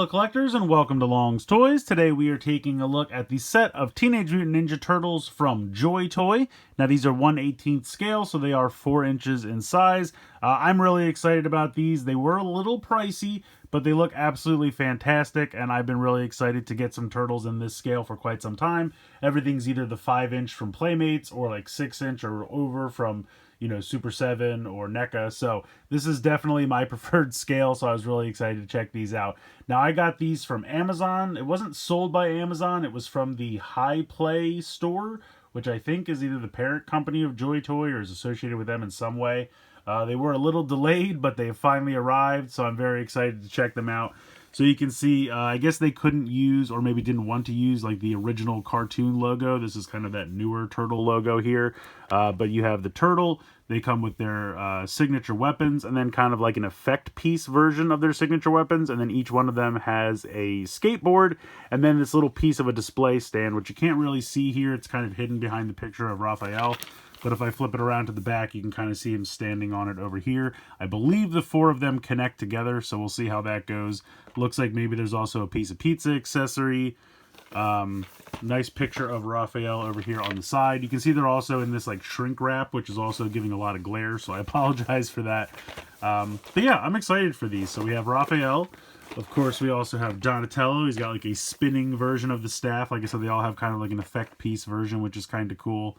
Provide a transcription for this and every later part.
collectors, and welcome to Long's Toys. Today we are taking a look at the set of Teenage Mutant Ninja Turtles from JOYTOY. Now these are 1/18 scale, so they are 4 inches in size. I'm really excited about these. They were a little pricey, but they look absolutely fantastic, and I've been really excited to get some turtles in this scale for quite some time. Everything's either the 5-inch from Playmates or like 6-inch or over from, you know, Super 7 or NECA. So this is definitely my preferred scale, so I was really excited to check these out. Now I got these from Amazon. It wasn't sold by Amazon. It was from the High Play store, which I think is either the parent company of JOYTOY or is associated with them in some way. They were a little delayed, but they have finally arrived, so I'm very excited to check them out. So you can see, I guess they couldn't use, or maybe didn't want to use, like the original cartoon logo. This is kind of that newer turtle logo here. But you have the turtle. They come with their signature weapons, and then kind of like an effect piece version of their signature weapons. And then each one of them has a skateboard, and then this little piece of a display stand, which you can't really see here. It's kind of hidden behind the picture of Raphael. But if I flip it around to the back, you can kind of see him standing on it over here. I believe the 4 of them connect together, so we'll see how that goes. Looks like maybe there's also a piece of pizza accessory. Nice picture of Raphael over here on the side. You can see they're also in this like shrink wrap, which is also giving a lot of glare, so I apologize for that. But yeah, I'm excited for these. So we have Raphael. Of course, we also have Donatello. He's got like a spinning version of the staff. Like I said, they all have kind of like an effect piece version, which is kind of cool.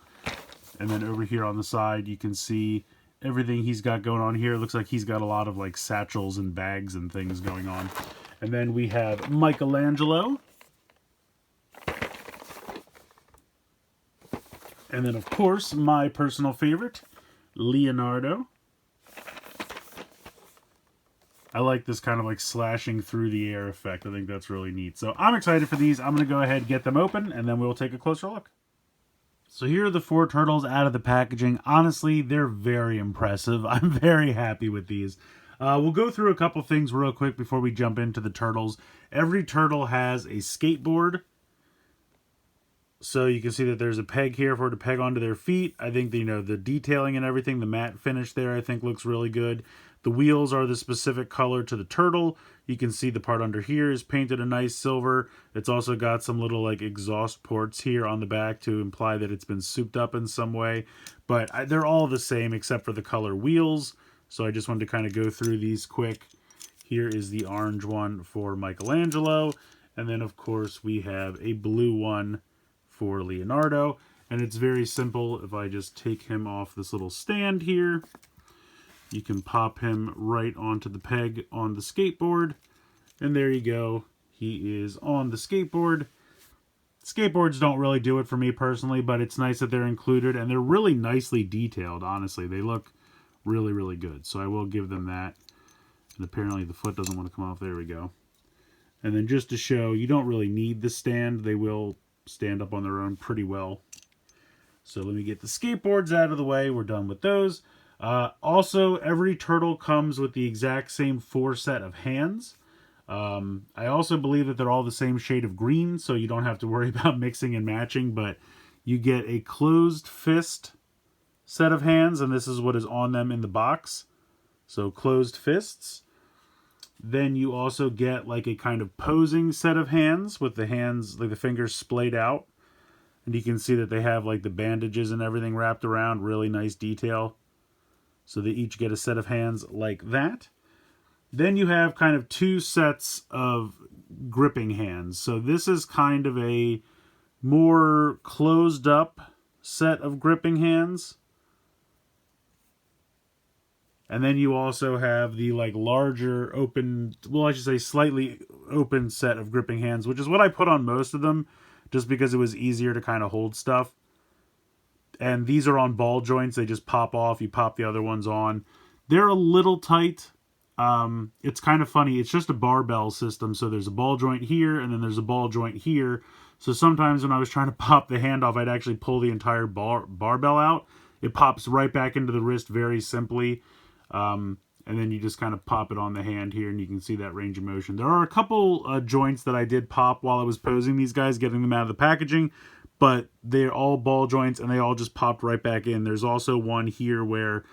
And then over here on the side, you can see everything he's got going on here. It looks like he's got a lot of like satchels and bags and things going on. And then we have Michelangelo. And then, of course, my personal favorite, Leonardo. I like this kind of like slashing through the air effect. I think that's really neat. So I'm excited for these. I'm going to go ahead and get them open, and then we'll take a closer look. So here are the 4 turtles out of the packaging. Honestly, they're very impressive. I'm very happy with these. We'll go through a couple things real quick before we jump into the turtles. Every turtle has a skateboard. So you can see that there's a peg here for it to peg onto their feet. I think, you know, the detailing and everything, the matte finish there, I think looks really good. The wheels are the specific color to the turtle. You can see the part under here is painted a nice silver. It's also got some little like exhaust ports here on the back to imply that it's been souped up in some way. But they're all the same except for the color wheels. So I just wanted to kind of go through these quick. Here is the orange one for Michelangelo. And then, of course, we have a blue one for Leonardo. And it's very simple. If I just take him off this little stand here, you can pop him right onto the peg on the skateboard. And there you go. He is on the skateboard. Skateboards don't really do it for me personally, but it's nice that they're included. And they're really nicely detailed, honestly. They look really, really good. So I will give them that. And apparently the foot doesn't want to come off. There we go. And then just to show, you don't really need the stand. They will stand up on their own pretty well. So let me get the skateboards out of the way. We're done with those. Also, every turtle comes with the exact same 4 set of hands. I also believe that they're all the same shade of green, so you don't have to worry about mixing and matching, but you get a closed fist set of hands, and this is what is on them in the box. So closed fists. Then you also get like a kind of posing set of hands with the hands, like the fingers splayed out. And you can see that they have like the bandages and everything wrapped around. Really nice detail. So they each get a set of hands like that. Then you have kind of 2 sets of gripping hands. So this is kind of a more closed up set of gripping hands. And then you also have the like larger open, well, I should say slightly open set of gripping hands, which is what I put on most of them just because it was easier to kind of hold stuff. And these are on ball joints. They just pop off. You pop the other ones on. They're a little tight. It's kind of funny. It's just a barbell system. So there's a ball joint here and then there's a ball joint here. So sometimes when I was trying to pop the hand off, I'd actually pull the entire barbell out. It pops right back into the wrist very simply. And then you just kind of pop it on the hand here and you can see that range of motion. There are a couple joints that I did pop while I was posing these guys, getting them out of the packaging, but they're all ball joints and they all just popped right back in. There's also one here where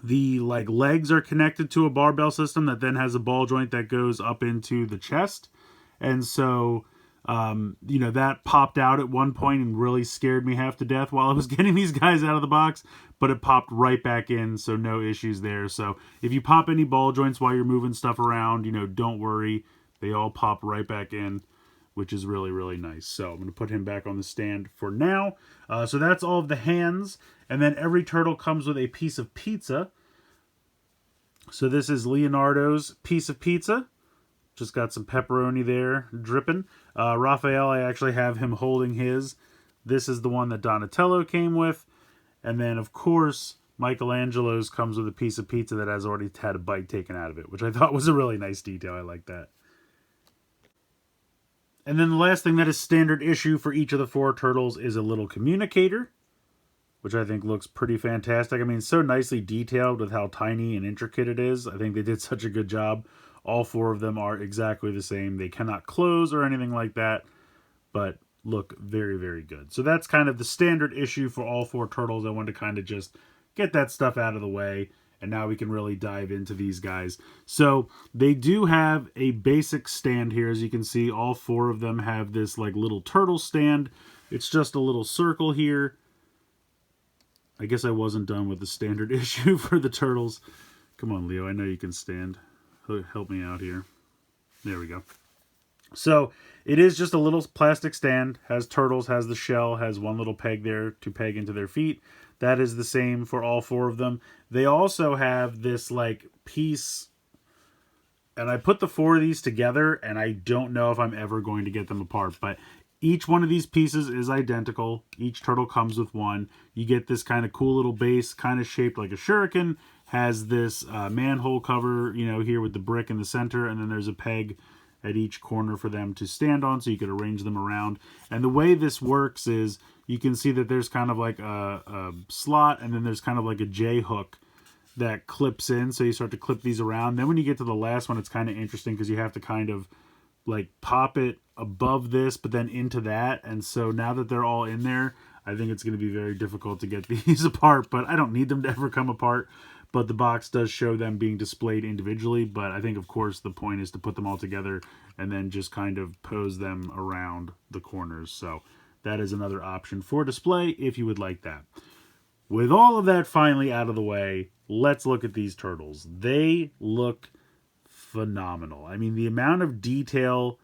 The like legs are connected to a barbell system that then has a ball joint that goes up into the chest. And so, you know, that popped out at one point and really scared me half to death while I was getting these guys out of the box, but it popped right back in, so no issues there. So if you pop any ball joints while you're moving stuff around, you know, don't worry. They all pop right back in, which is really, really nice. So I'm going to put him back on the stand for now. So that's all of the hands. And then every turtle comes with a piece of pizza. So this is Leonardo's piece of pizza. Just got some pepperoni there dripping. Raphael, I actually have him holding his. This is the one that Donatello came with. And then, of course, Michelangelo's comes with a piece of pizza that has already had a bite taken out of it, which I thought was a really nice detail. I like that. And then the last thing that is standard issue for each of the 4 turtles is a little communicator, which I think looks pretty fantastic. I mean, so nicely detailed with how tiny and intricate it is. I think they did such a good job. All 4 of them are exactly the same. They cannot close or anything like that, but look very, very good. So that's kind of the standard issue for all 4 turtles. I wanted to kind of just get that stuff out of the way, and now we can really dive into these guys. So they do have a basic stand here. As you can see, all 4 of them have this like little turtle stand. It's just a little circle here. I guess I wasn't done with the standard issue for the turtles. Come on, Leo, I know you can stand. Help me out here. There we go. So it is just a little plastic stand. Has turtles, has the shell, has one little peg there to peg into their feet. That is the same for all 4 of them. They also have this like piece, and I put the 4 of these together, and I don't know if I'm ever going to get them apart, but each one of these pieces is identical. Each turtle comes with one. You get this kind of cool little base, kind of shaped like a shuriken. Has this manhole cover, you know, here with the brick in the center, and then there's a peg at each corner for them to stand on, so you could arrange them around. And the way this works is you can see that there's kind of like a slot, and then there's kind of like a J hook that clips in, so you start to clip these around. Then when you get to the last one, it's kind of interesting because you have to kind of like pop it above this, but then into that. And so now that they're all in there, I think it's going to be very difficult to get these apart, but I don't need them to ever come apart. But the box does show them being displayed individually. But I think, of course, the point is to put them all together and then just kind of pose them around the corners. So that is another option for display if you would like that. With all of that finally out of the way, let's look at these turtles. They look phenomenal. I mean, the amount of detail,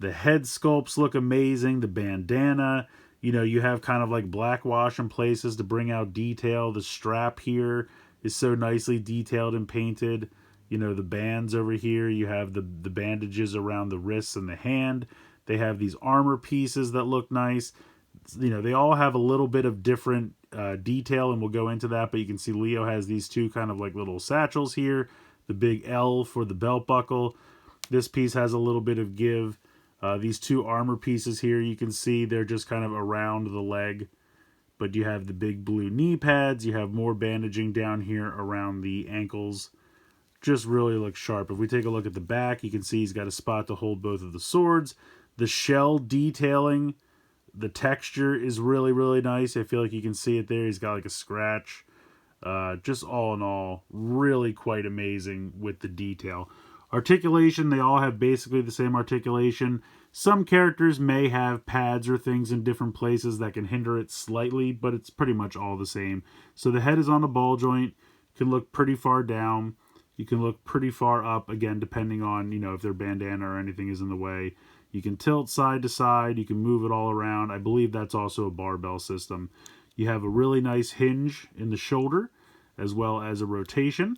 the head sculpts look amazing, the bandana, you know, you have kind of like black wash in places to bring out detail. The strap here is so nicely detailed and painted. You know, the bands over here, you have the bandages around the wrists and the hand. They have these armor pieces that look nice. You know, they all have a little bit of different detail, and we'll go into that, but you can see Leo has these 2 kind of like little satchels here. The big L for the belt buckle. This piece has a little bit of give. These 2 armor pieces here, you can see they're just kind of around the leg. But you have the big blue knee pads. You have more bandaging down here around the ankles. Just really looks sharp. If we take a look at the back, you can see he's got a spot to hold both of the swords. The shell detailing, the texture is really, really nice. I feel like you can see it there. He's got like a scratch. Just all in all, really quite amazing with the detail. Articulation, they all have basically the same articulation. Some characters may have pads or things in different places that can hinder it slightly, but it's pretty much all the same. So the head is on a ball joint, can look pretty far down. You can look pretty far up, again, depending on, you know, if their bandana or anything is in the way. You can tilt side to side. You can move it all around. I believe that's also a barbell system. You have a really nice hinge in the shoulder, as well as a rotation.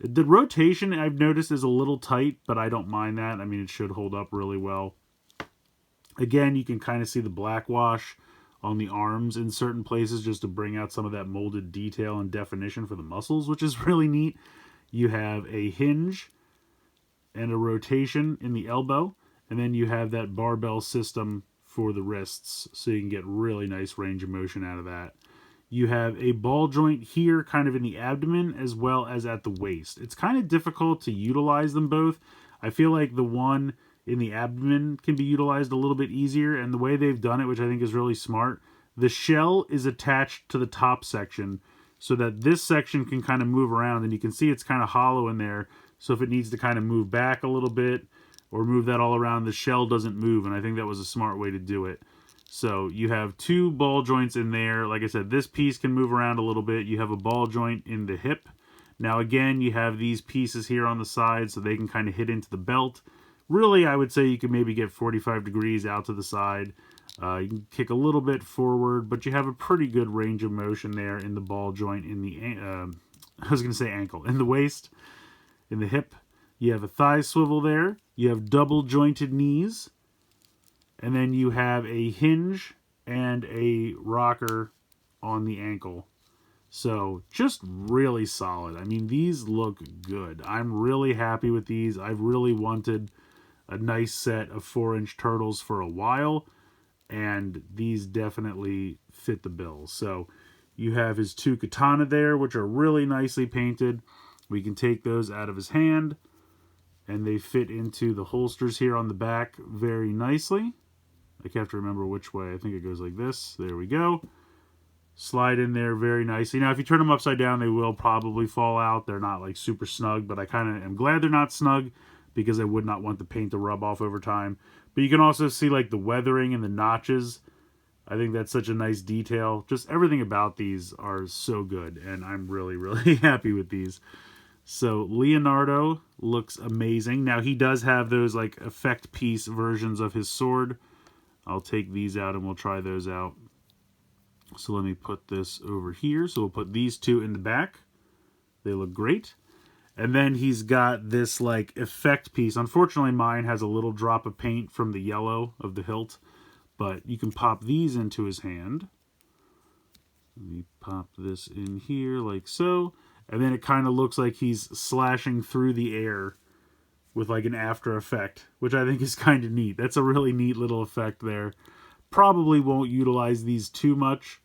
The rotation, I've noticed, is a little tight, but I don't mind that. I mean, it should hold up really well. Again, you can kind of see the black wash on the arms in certain places just to bring out some of that molded detail and definition for the muscles, which is really neat. You have a hinge and a rotation in the elbow, and then you have that barbell system for the wrists, so you can get really nice range of motion out of that. You have a ball joint here kind of in the abdomen as well as at the waist. It's kind of difficult to utilize them both. I feel like the one in the abdomen can be utilized a little bit easier, and the way they've done it, which I think is really smart, the shell is attached to the top section, so that this section can kind of move around, and you can see it's kind of hollow in there. So if it needs to kind of move back a little bit or move that all around, the shell doesn't move, and I think that was a smart way to do it. So you have two ball joints in there. Like I said, this piece can move around a little bit. You have a ball joint in the hip. Now again, you have these pieces here on the side so they can kind of hit into the belt. Really, I would say you can maybe get 45 degrees out to the side. You can kick a little bit forward, but you have a pretty good range of motion there in the ball joint, in the, I was going to say ankle, in the waist, in the hip. You have a thigh swivel there. You have double jointed knees. And then you have a hinge and a rocker on the ankle. So just really solid. I mean, these look good. I'm really happy with these. I've really wanted a nice set of 4-inch turtles for a while, and these definitely fit the bill. So you have his two katana there, which are really nicely painted. We can take those out of his hand, and they fit into the holsters here on the back very nicely. I have to remember which way. I think it goes like this. There we go. Slide in there very nicely. Now, if you turn them upside down, they will probably fall out. They're not like super snug, but I kind of am glad they're not snug because I would not want the paint to rub off over time. But you can also see like the weathering and the notches. I think that's such a nice detail. Just everything about these are so good, and I'm really, really happy with these. So Leonardo looks amazing. Now, he does have those like effect piece versions of his sword. I'll take these out and we'll try those out. So let me put this over here. So we'll put these two in the back. They look great. And then he's got this like effect piece. Unfortunately, mine has a little drop of paint from the yellow of the hilt, but you can pop these into his hand. Let me pop this in here like so. And then it kind of looks like he's slashing through the air with like an after effect, which I think is kind of neat. That's a really neat little effect there. Probably won't utilize these too much,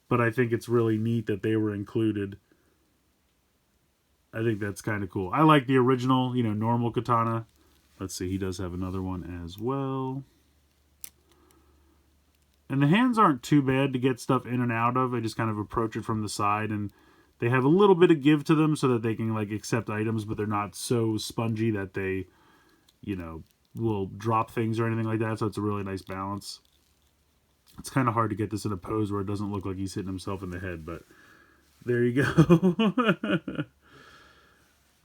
but I think it's really neat that they were included. I think that's kind of cool. I like the original, you know, normal katana. Let's see, he does have another one as well. And the hands aren't too bad to get stuff in and out of. I just kind of approach it from the side, and they have a little bit of give to them so that they can like accept items, but they're not so spongy that they, you know, will drop things or anything like that. So it's a really nice balance. It's kind of hard to get this in a pose where it doesn't look like he's hitting himself in the head, but there you go.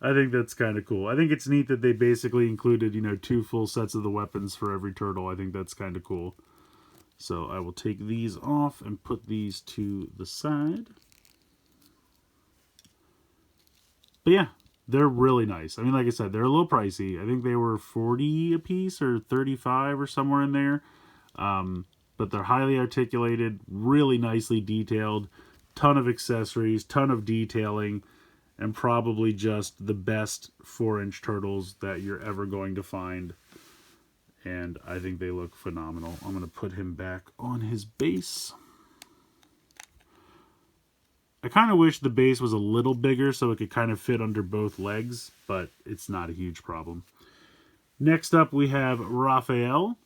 I think that's kind of cool. I think it's neat that they basically included, you know, 2 full sets of the weapons for every turtle. I think that's kind of cool. So I will take these off and put these to the side. But yeah, they're really nice. I mean, like I said, they're a little pricey. I think they were 40 a piece or 35 or somewhere in there. But they're highly articulated, really nicely detailed, ton of accessories, ton of detailing, and probably just the best 4-inch turtles that you're ever going to find. And I think they look phenomenal. I'm going to put him back on his base. I kind of wish the base was a little bigger so it could kind of fit under both legs, but it's not a huge problem. Next up, we have Raphael.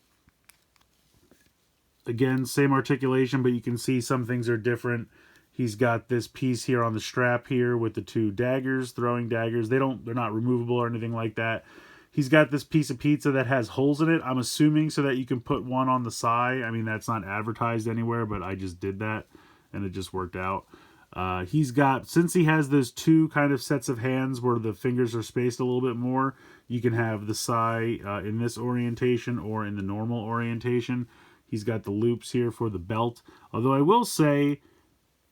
Again, same articulation, but you can see some things are different. He's got this piece here on the strap here with the 2 daggers, throwing daggers. They're not removable or anything like that. He's got this piece of pizza that has holes in it. I'm assuming so that you can put one on the side. I mean, that's not advertised anywhere, but I just did that, and it just worked out. He's got, since he has those 2 kind of sets of hands where the fingers are spaced a little bit more, you can have the sai in this orientation or in the normal orientation. He's got the loops here for the belt. Although I will say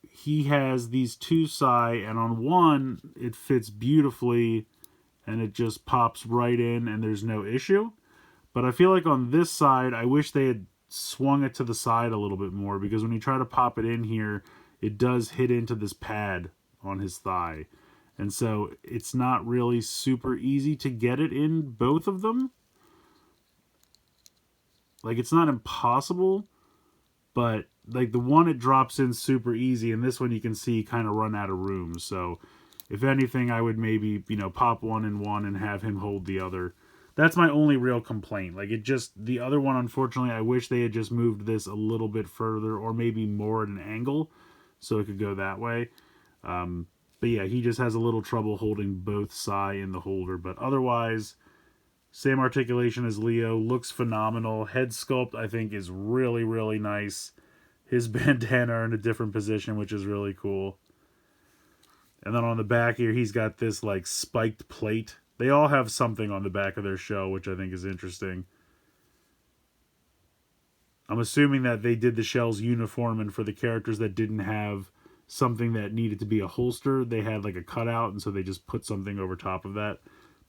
he has these 2 sai, and on one it fits beautifully and it just pops right in and there's no issue. But I feel like on this side, I wish they had swung it to the side a little bit more, because when you try to pop it in here, it does hit into this pad on his thigh. And so it's not really super easy to get it in both of them. Like, it's not impossible, but like the one it drops in super easy, and this one you can see kind of run out of room. So if anything, I would maybe, you know, pop one in one and have him hold the other. That's my only real complaint. Like, it just, the other one, unfortunately, I wish they had just moved this a little bit further, or maybe more at an angle so it could go that way. But yeah, he just has a little trouble holding both Sai in the holder. But otherwise, same articulation as Leo. Looks phenomenal. Head sculpt, I think, is really, really nice. His bandana in a different position, which is really cool. And then on the back here, he's got this, like, spiked plate. They all have something on the back of their shell, which I think is interesting. I'm assuming that they did the shells uniform, and for the characters that didn't have something that needed to be a holster, they had, like, a cutout, and so they just put something over top of that.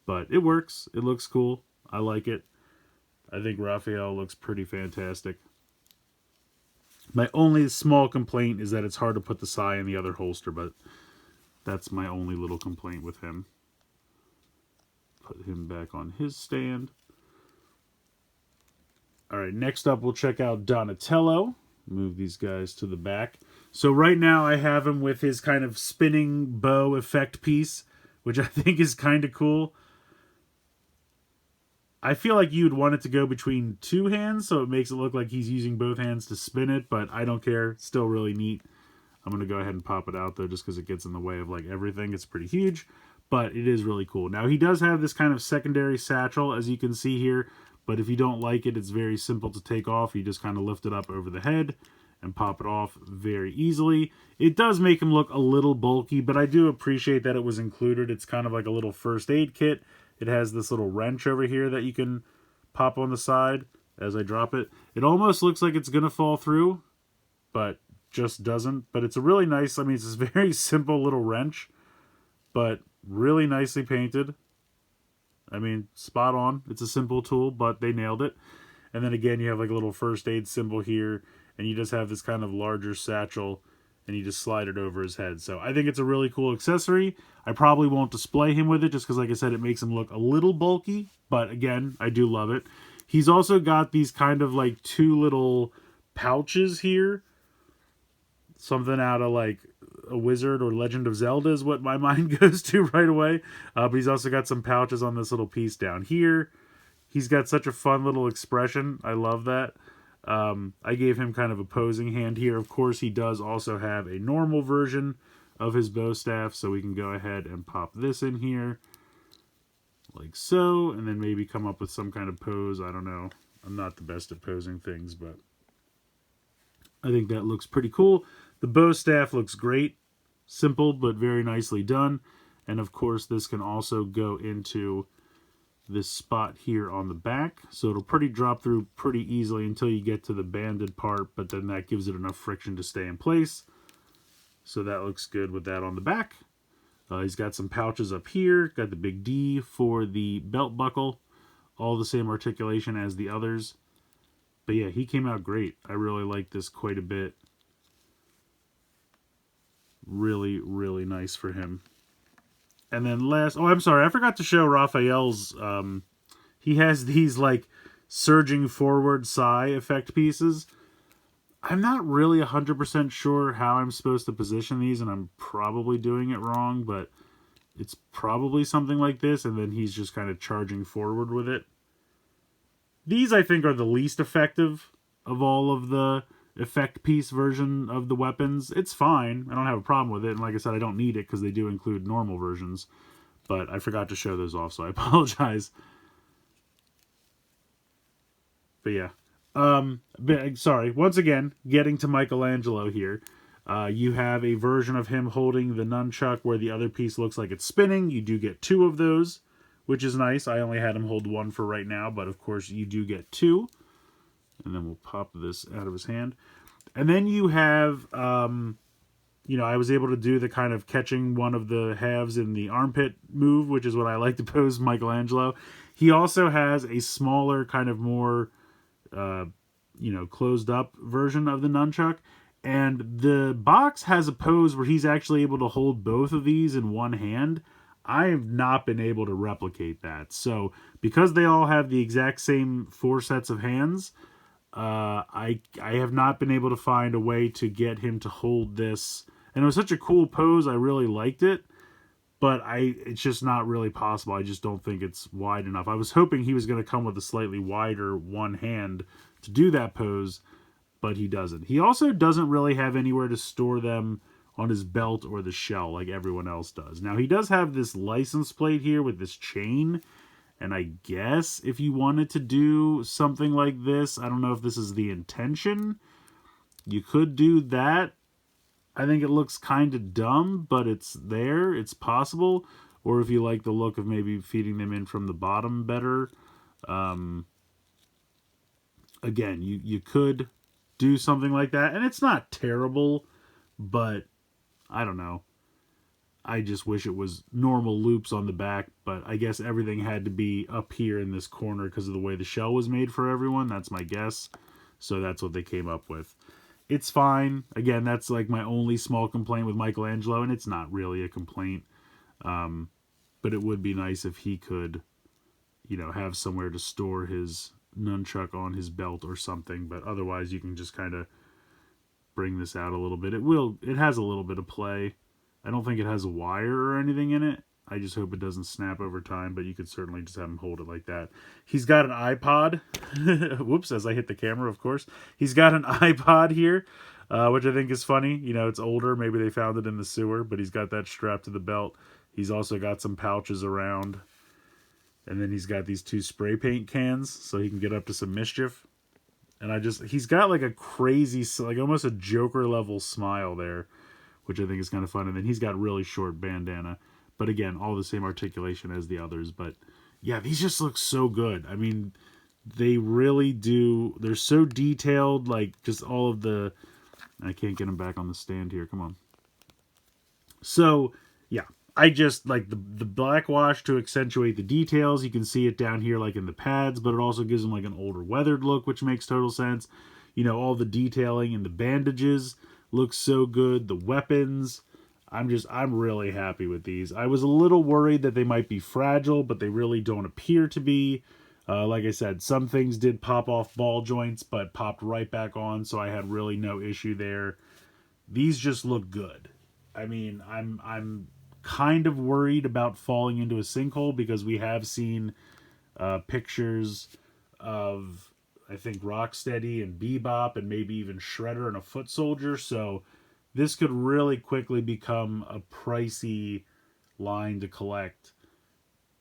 But it works. It looks cool. I like it. I think Raphael looks pretty fantastic. My only small complaint is that it's hard to put the Sai in the other holster, but that's my only little complaint with him. Put him back on his stand. Alright, next up we'll check out Donatello. Move these guys to the back. So right now I have him with his kind of spinning bow effect piece, which I think is kind of cool. I feel like you'd want it to go between two hands, so it makes it look like he's using both hands to spin it, but I don't care. It's still really neat. I'm going to go ahead and pop it out, though, just because it gets in the way of, like, everything. It's pretty huge, but it is really cool. Now, he does have this kind of secondary satchel, as you can see here, but if you don't like it, it's very simple to take off. You just kind of lift it up over the head and pop it off very easily. It does make him look a little bulky, but I do appreciate that it was included. It's kind of like a little first aid kit. It has this little wrench over here that you can pop on the side as I drop it. It almost looks like it's going to fall through, but just doesn't. But it's a really nice, I mean, it's this very simple little wrench, but really nicely painted. I mean, spot on. It's a simple tool, but they nailed it. And then again, you have like a little first aid symbol here, and you just have this kind of larger satchel, and you just slide it over his head. So I think it's a really cool accessory. I probably won't display him with it just because, like I said, it makes him look a little bulky. But again, I do love it. He's also got these kind of like two little pouches here. Something out of like a Wizard or Legend of Zelda is what my mind goes to right away. But he's also got some pouches on this little piece down here. He's got such a fun little expression. I love that. I gave him kind of a posing hand here. Of course, he does also have a normal version of his bow staff, so we can go ahead and pop this in here, like so, and then maybe come up with some kind of pose. I don't know. I'm not the best at posing things, but I think that looks pretty cool. The bow staff looks great. Simple, but very nicely done. And of course, this can also go into this spot here on the back, so it'll drop through pretty easily until you get to the banded part, but then that gives it enough friction to stay in place. So that looks good with that on the back. He's got some pouches up here, got the big D for the belt buckle, all the same articulation as the others. But yeah, he came out great. I really like this quite a bit. Really, really nice for him. And then last, oh, I'm sorry, I forgot to show Raphael's, he has these, like, surging forward Sai effect pieces. I'm not really 100% sure how I'm supposed to position these, and I'm probably doing it wrong, but it's probably something like this, and then he's just kind of charging forward with it. These, I think, are the least effective of all of the effect piece version of the weapons. It's fine. I don't have a problem with it. And like I said, I don't need it because they do include normal versions. But I forgot to show those off, so I apologize. But yeah. Sorry. Once again, getting to Michelangelo here. You have a version of him holding the nunchuck where the other piece looks like it's spinning. You do get two of those, which is nice. I only had him hold one for right now, but of course you do get two. And then we'll pop this out of his hand. And then you have, you know, I was able to do the kind of catching one of the halves in the armpit move, which is what I like to pose Michelangelo. He also has a smaller, kind of more, you know, closed up version of the nunchuck. And the box has a pose where he's actually able to hold both of these in one hand. I have not been able to replicate that. So because they all have the exact same 4 sets of hands, I have not been able to find a way to get him to hold this. And it was such a cool pose. I really liked it. But it's just not really possible. I just don't think it's wide enough. I was hoping he was going to come with a slightly wider one hand to do that pose, but he doesn't. He also doesn't really have anywhere to store them on his belt or the shell like everyone else does. Now, he does have this license plate here with this chain, and I guess if you wanted to do something like this, I don't know if this is the intention, you could do that. I think it looks kind of dumb, but it's there. It's possible. Or if you like the look of maybe feeding them in from the bottom better. Again, you could do something like that. And it's not terrible, but I don't know. I just wish it was normal loops on the back, but I guess everything had to be up here in this corner because of the way the shell was made for everyone. That's my guess. So that's what they came up with. It's fine. Again, that's like my only small complaint with Michelangelo, and it's not really a complaint. But it would be nice if he could, have somewhere to store his nunchuck on his belt or something. But otherwise, you can just kind of bring this out a little bit. It has a little bit of play. I don't think it has a wire or anything in it. I just hope it doesn't snap over time, but you could certainly just have him hold it like that. He's got an iPod. Whoops, as I hit the camera, of course. He's got an iPod here, which I think is funny. It's older. Maybe they found it in the sewer, but he's got that strapped to the belt. He's also got some pouches around. And then he's got these 2 spray paint cans, so he can get up to some mischief. And he's got like a crazy, like almost a Joker level smile there, which I think is kind of fun. And then he's got really short bandana. But again, all the same articulation as the others. But yeah, these just look so good. I mean, they really do. They're so detailed, like just all of the... I can't get them back on the stand here. Come on. So, yeah. I just like the black wash to accentuate the details. You can see it down here like in the pads, but it also gives them like an older weathered look, which makes total sense. All the detailing and the bandages look so good. The weapons... I'm really happy with these. I was a little worried that they might be fragile, but they really don't appear to be. Like I said, some things did pop off ball joints, but popped right back on, so I had really no issue there. These just look good. I mean, I'm kind of worried about falling into a sinkhole because we have seen pictures of, I think, Rocksteady and Bebop and maybe even Shredder and a Foot Soldier, so... This could really quickly become a pricey line to collect,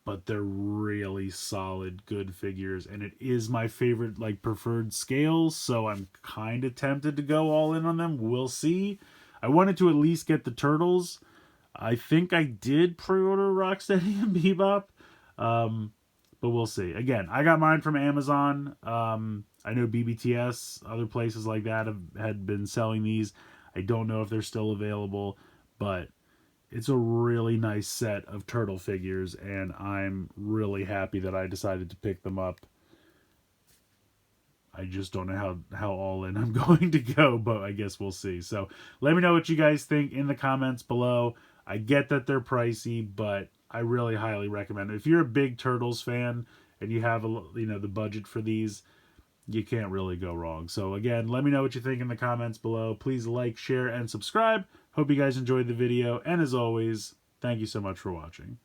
but they're really solid, good figures, and it is my favorite, preferred scales, so I'm kind of tempted to go all in on them. We'll see. I wanted to at least get the Turtles. I think I did pre-order Rocksteady and Bebop, but we'll see. Again, I got mine from Amazon. I know BBTS, other places like that had been selling these. I don't know if they're still available, but it's a really nice set of turtle figures, and I'm really happy that I decided to pick them up. I just don't know how all in I'm going to go, but I guess we'll see. So let me know what you guys think in the comments below. I get that they're pricey, but I really highly recommend it. If you're a big Turtles fan and you have the budget for these, you can't really go wrong. So again, let me know what you think in the comments below. Please like, share, and subscribe. Hope you guys enjoyed the video. And as always, thank you so much for watching.